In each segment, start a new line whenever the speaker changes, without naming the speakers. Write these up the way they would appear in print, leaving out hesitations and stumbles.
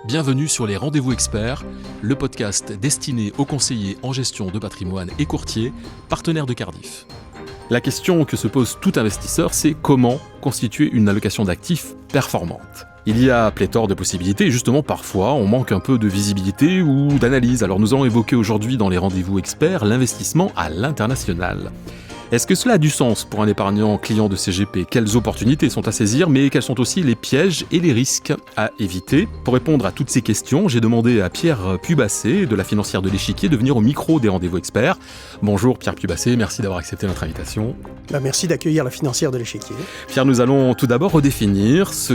Bienvenue sur les Rendez-vous Experts, le podcast destiné aux conseillers en gestion de patrimoine et courtiers, partenaires de Cardif. La question que se pose tout investisseur, c'est comment constituer une allocation d'actifs performante. Il y a pléthore de possibilités et justement parfois on manque un peu de visibilité ou d'analyse. Alors nous allons évoquer aujourd'hui dans les Rendez-vous Experts l'investissement à l'international. Est-ce que cela a du sens pour un épargnant client de CGP ? Quelles opportunités sont à saisir, mais quels sont aussi les pièges et les risques à éviter ? Pour répondre à toutes ces questions, j'ai demandé à Pierre Pubasset de la Financière de l'Échiquier de venir au micro des Rendez-vous Experts. Bonjour Pierre Pubasset, merci d'avoir accepté notre invitation.
Merci d'accueillir la Financière de l'Échiquier.
Pierre, nous allons tout d'abord redéfinir ce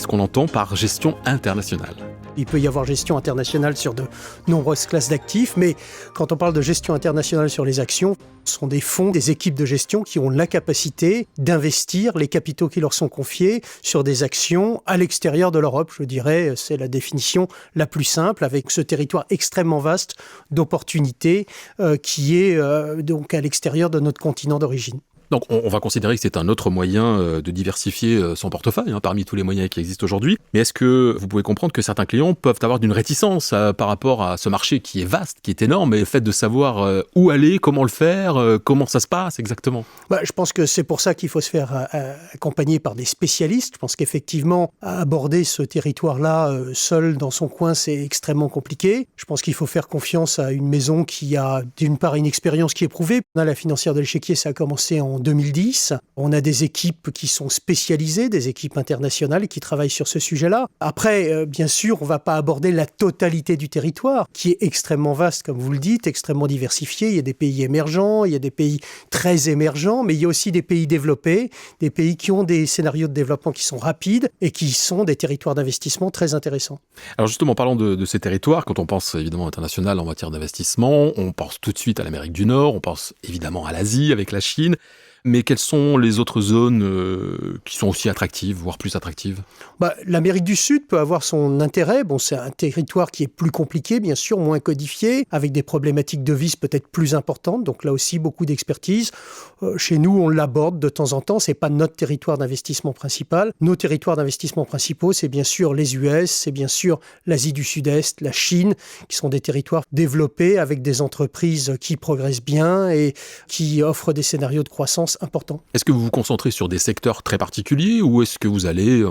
qu'on entend par gestion internationale.
Il peut y avoir gestion internationale sur de nombreuses classes d'actifs, mais quand on parle de gestion internationale sur les actions, ce sont des fonds, des équipes de gestion qui ont la capacité d'investir les capitaux qui leur sont confiés sur des actions à l'extérieur de l'Europe. Je dirais, c'est la définition la plus simple, avec ce territoire extrêmement vaste d'opportunités qui est donc à l'extérieur de notre continent d'origine.
Donc on va considérer que c'est un autre moyen de diversifier son portefeuille parmi tous les moyens qui existent aujourd'hui. Mais est-ce que vous pouvez comprendre que certains clients peuvent avoir d'une réticence par rapport à ce marché qui est vaste, qui est énorme, et le fait de savoir où aller, comment le faire, comment ça se passe exactement ?
Je pense que c'est pour ça qu'il faut se faire accompagner par des spécialistes. Je pense qu'effectivement, aborder ce territoire-là seul dans son coin, c'est extrêmement compliqué. Je pense qu'il faut faire confiance à une maison qui a d'une part une expérience qui est prouvée. On a la Financière de l'Échiquier, ça a commencé en 2010. On a des équipes qui sont spécialisées, des équipes internationales qui travaillent sur ce sujet-là. Après, bien sûr, on ne va pas aborder la totalité du territoire, qui est extrêmement vaste, comme vous le dites, extrêmement diversifié. Il y a des pays émergents, il y a des pays très émergents, mais il y a aussi des pays développés, des pays qui ont des scénarios de développement qui sont rapides et qui sont des territoires d'investissement très intéressants.
Alors justement, parlons de ces territoires. Quand on pense évidemment international en matière d'investissement, on pense tout de suite à l'Amérique du Nord, on pense évidemment à l'Asie avec la Chine. Mais quelles sont les autres zones qui sont aussi attractives, voire plus attractives ?
L'Amérique du Sud peut avoir son intérêt. C'est un territoire qui est plus compliqué, bien sûr, moins codifié, avec des problématiques de devises peut-être plus importantes. Donc là aussi, beaucoup d'expertise. Chez nous, on l'aborde de temps en temps. C'est pas notre territoire d'investissement principal. Nos territoires d'investissement principaux, c'est bien sûr les US, c'est bien sûr l'Asie du Sud-Est, la Chine, qui sont des territoires développés avec des entreprises qui progressent bien et qui offrent des scénarios de croissance important.
Est-ce que vous vous concentrez sur des secteurs très particuliers ou est-ce que vous allez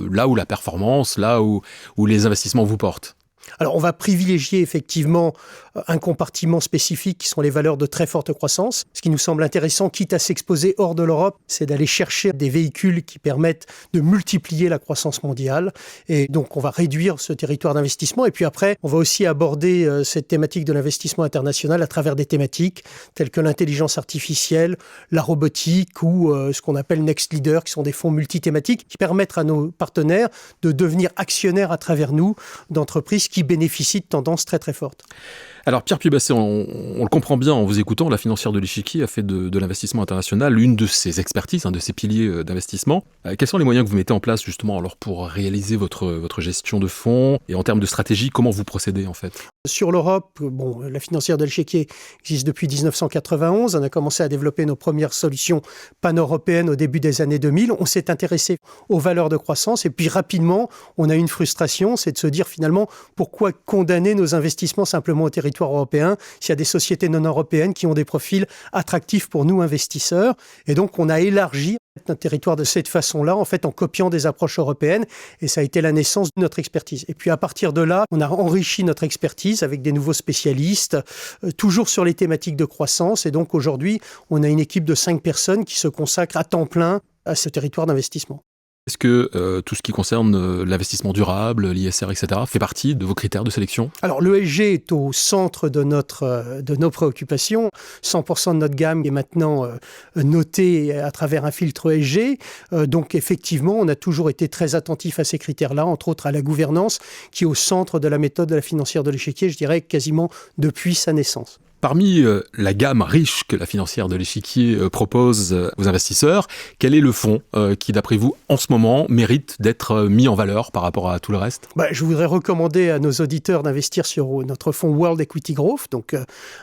là où la performance, là où les investissements vous portent ?
Alors, on va privilégier effectivement un compartiment spécifique qui sont les valeurs de très forte croissance. Ce qui nous semble intéressant, quitte à s'exposer hors de l'Europe, c'est d'aller chercher des véhicules qui permettent de multiplier la croissance mondiale. Et donc, on va réduire ce territoire d'investissement. Et puis après, on va aussi aborder cette thématique de l'investissement international à travers des thématiques telles que l'intelligence artificielle, la robotique ou ce qu'on appelle Next Leader, qui sont des fonds multithématiques qui permettent à nos partenaires de devenir actionnaires à travers nous d'entreprises qui bénéficient de tendances très très fortes.
Alors Pierre Pubasset, on le comprend bien en vous écoutant, la Financière de l'Échiquier a fait de l'investissement international une de ses expertises, un de ses piliers d'investissement. Quels sont les moyens que vous mettez en place justement alors pour réaliser votre gestion de fonds et en termes de stratégie, comment vous procédez en fait ?
Sur l'Europe, la Financière de l'Échiquier existe depuis 1991. On a commencé à développer nos premières solutions pan-européennes au début des années 2000. On s'est intéressé aux valeurs de croissance et puis rapidement, on a une frustration, c'est de se dire finalement pourquoi condamner nos investissements simplement au territoire européen s'il y a des sociétés non européennes qui ont des profils attractifs pour nous investisseurs. Et donc, on a élargi un territoire de cette façon-là, en fait, en copiant des approches européennes. Et ça a été la naissance de notre expertise. Et puis, à partir de là, on a enrichi notre expertise avec des nouveaux spécialistes, toujours sur les thématiques de croissance. Et donc, aujourd'hui, on a une équipe de 5 personnes qui se consacrent à temps plein à ce territoire d'investissement.
Est-ce que tout ce qui concerne l'investissement durable, l'ISR, etc., fait partie de vos critères de sélection ?
Alors, l'ESG est au centre de nos préoccupations. 100% de notre gamme est maintenant notée à travers un filtre ESG. Donc, effectivement, on a toujours été très attentif à ces critères-là, entre autres à la gouvernance, qui est au centre de la méthode de la Financière de l'Échiquier, je dirais, quasiment depuis sa naissance.
Parmi la gamme riche que la financière de l'échiquier propose aux investisseurs, quel est le fonds qui, d'après vous, en ce moment, mérite d'être mis en valeur par rapport à tout le reste ?
Je voudrais recommander à nos auditeurs d'investir sur notre fonds World Equity Growth, donc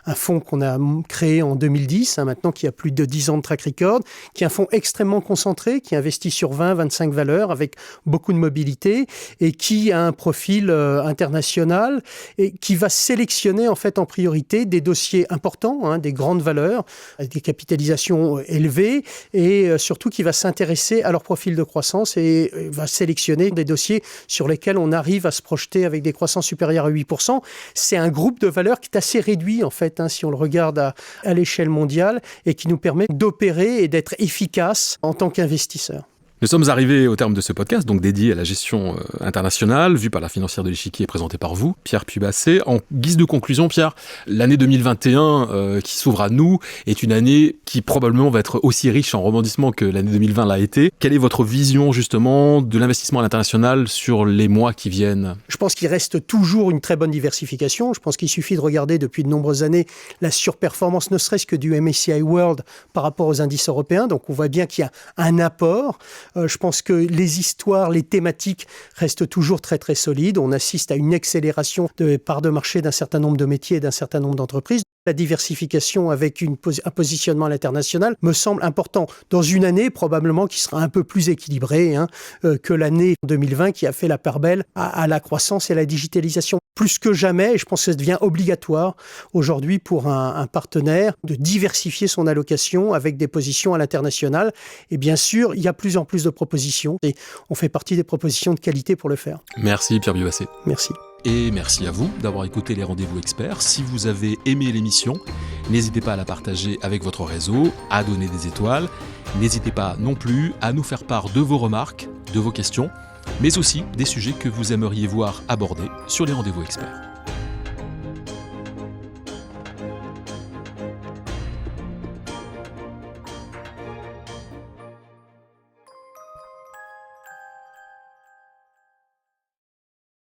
un fonds qu'on a créé en 2010, maintenant qui a plus de 10 ans de track record, qui est un fonds extrêmement concentré, qui investit sur 20-25 valeurs avec beaucoup de mobilité et qui a un profil international et qui va sélectionner en fait en priorité des dossiers importants, des grandes valeurs, avec des capitalisations élevées et surtout qui va s'intéresser à leur profil de croissance et va sélectionner des dossiers sur lesquels on arrive à se projeter avec des croissances supérieures à 8%. C'est un groupe de valeurs qui est assez réduit en fait, si on le regarde à l'échelle mondiale et qui nous permet d'opérer et d'être efficace en tant qu'investisseur.
Nous sommes arrivés au terme de ce podcast, donc dédié à la gestion internationale, vue par la financière de l'échiquier et présentée par vous, Pierre Puy-Bassé. En guise de conclusion, Pierre, l'année 2021 qui s'ouvre à nous est une année qui probablement va être aussi riche en rebondissements que l'année 2020 l'a été. Quelle est votre vision justement de l'investissement à l'international sur les mois qui viennent ?
Je pense qu'il reste toujours une très bonne diversification. Je pense qu'il suffit de regarder depuis de nombreuses années la surperformance, ne serait-ce que du MSCI World par rapport aux indices européens. Donc on voit bien qu'il y a un apport. Je pense que les histoires, les thématiques restent toujours très très solides. On assiste à une accélération de parts de marché d'un certain nombre de métiers et d'un certain nombre d'entreprises. La diversification avec un positionnement à l'international me semble important dans une année probablement qui sera un peu plus équilibrée que l'année 2020 qui a fait la part belle à la croissance et à la digitalisation. Plus que jamais, je pense que ça devient obligatoire aujourd'hui pour un partenaire de diversifier son allocation avec des positions à l'international. Et bien sûr, il y a plus en plus de propositions et on fait partie des propositions de qualité pour le faire.
Merci Pierre Puy-Bassé.
Merci.
Et merci à vous d'avoir écouté les Rendez-vous Experts. Si vous avez aimé l'émission, n'hésitez pas à la partager avec votre réseau, à donner des étoiles. N'hésitez pas non plus à nous faire part de vos remarques, de vos questions, mais aussi des sujets que vous aimeriez voir abordés sur les Rendez-vous Experts.